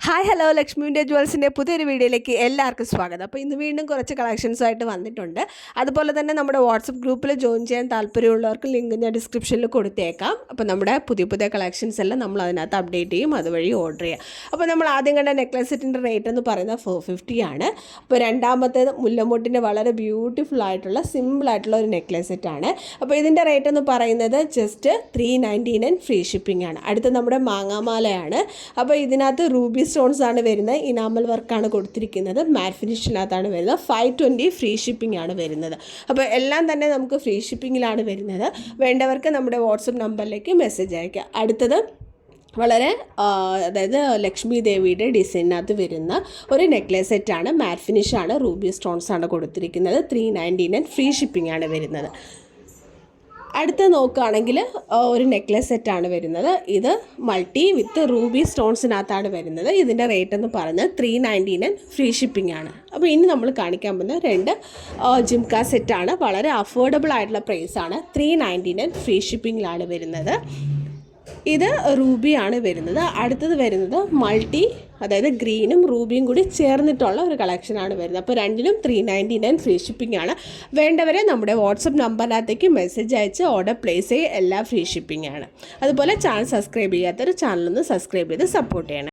Hi hello Lakshmi India ജ്വൽസിൻ്റെ പുതിയൊരു വീഡിയോയിലേക്ക് എല്ലാവർക്കും സ്വാഗതം. അപ്പോൾ ഇന്ന് വീണ്ടും കുറച്ച് കളക്ഷൻസുമായിട്ട് വന്നിട്ടുണ്ട്. അതുപോലെ തന്നെ നമ്മുടെ വാട്സപ്പ് ഗ്രൂപ്പിൽ ജോയിൻ ചെയ്യാൻ താല്പര്യമുള്ളവർക്ക് ലിങ്ക് ഞാൻ ഡിസ്ക്രിപ്ഷനിൽ കൊടുത്തേക്കാം. അപ്പോൾ നമ്മുടെ പുതിയ പുതിയ കളക്ഷൻസ് എല്ലാം നമ്മൾ അതിനകത്ത് അപ്ഡേറ്റ് ചെയ്യും, അതുവഴി ഓർഡർ ചെയ്യാം. അപ്പോൾ നമ്മൾ ആദ്യം കണ്ട നെക്ലസ് സെറ്റിൻ്റെ റേറ്റ് എന്ന് പറയുന്നത് 450 ആണ്. അപ്പോൾ രണ്ടാമത്തേത് മുല്ലമൊട്ടിൻ്റെ വളരെ ബ്യൂട്ടിഫുൾ ആയിട്ടുള്ള സിമ്പിളായിട്ടുള്ള ഒരു നെക്ലസ് സെറ്റാണ്. അപ്പോൾ ഇതിൻ്റെ റേറ്റ് എന്ന് പറയുന്നത് ജസ്റ്റ് 399 ഫ്രീ ഷിപ്പിംഗ് ആണ്. അടുത്ത് നമ്മുടെ മാങ്ങാമാലയാണ്. അപ്പോൾ ഇതിനകത്ത് റൂബി സ്റ്റോൺസ് ആണ് വരുന്നത്, ഇനാമൽ വർക്കാണ് കൊടുത്തിരിക്കുന്നത്, മാറ്റ് ഫിനിഷിനകത്താണ് വരുന്നത്. 520 ഫ്രീ ഷിപ്പിംഗ് ആണ് വരുന്നത്. അപ്പോൾ എല്ലാം തന്നെ നമുക്ക് ഫ്രീ ഷിപ്പിങ്ങിലാണ് വരുന്നത്. വേണ്ടവർക്ക് നമ്മുടെ വാട്സപ്പ് നമ്പറിലേക്ക് മെസ്സേജ് അയയ്ക്കുക. അടുത്തത് വളരെ അതായത് ലക്ഷ്മി ദേവിയുടെ ഡിസൈനകത്ത് വരുന്ന ഒരു നെക്ലേസ് സെറ്റാണ്, മാറ്റ് ഫിനിഷാണ്, റൂബി സ്റ്റോൺസ് ആണ് കൊടുത്തിരിക്കുന്നത്. 399 ഫ്രീ ഷിപ്പിംഗ് ആണ് വരുന്നത്. അടുത്ത് നോക്കുകയാണെങ്കിൽ ഒരു നെക്ലസ് സെറ്റാണ് വരുന്നത്. ഇത് മൾട്ടി വിത്ത് റൂബി സ്റ്റോൺസിനകത്താണ് വരുന്നത്. ഇതിൻ്റെ റേറ്റ് എന്ന് പറഞ്ഞാൽ 399 ഫ്രീ ഷിപ്പിംഗ് ആണ്. അപ്പോൾ ഇനി നമ്മൾ കാണിക്കാൻ പോകുന്ന രണ്ട് ജിംക സെറ്റാണ്. വളരെ അഫോർഡബിൾ ആയിട്ടുള്ള പ്രൈസാണ്. 399 ഫ്രീ ഷിപ്പിങ്ങിലാണ് വരുന്നത്. ഇത് റൂബിയാണ് വരുന്നത്. അടുത്തത് വരുന്നത് മൾട്ടി, അതായത് ഗ്രീനും റൂബിയും കൂടി ചേർന്നിട്ടുള്ള ഒരു കളക്ഷനാണ് വരുന്നത്. അപ്പോൾ രണ്ടിനും 399 ഫ്രീ ഷിപ്പിംഗ് ആണ്. വേണ്ടവരെ നമ്മുടെ വാട്സപ്പ് നമ്പറിനകത്തേക്ക് മെസ്സേജ് അയച്ച് ഓർഡർ പ്ലേസ് ചെയ്യുക. എല്ലാം ഫ്രീ ഷിപ്പിംഗ് ആണ്. അതുപോലെ ചാനൽ സബ്സ്ക്രൈബ് ചെയ്യാത്തൊരു ചാനലൊന്ന് സബ്സ്ക്രൈബ് ചെയ്ത് സപ്പോർട്ട് ചെയ്യണം.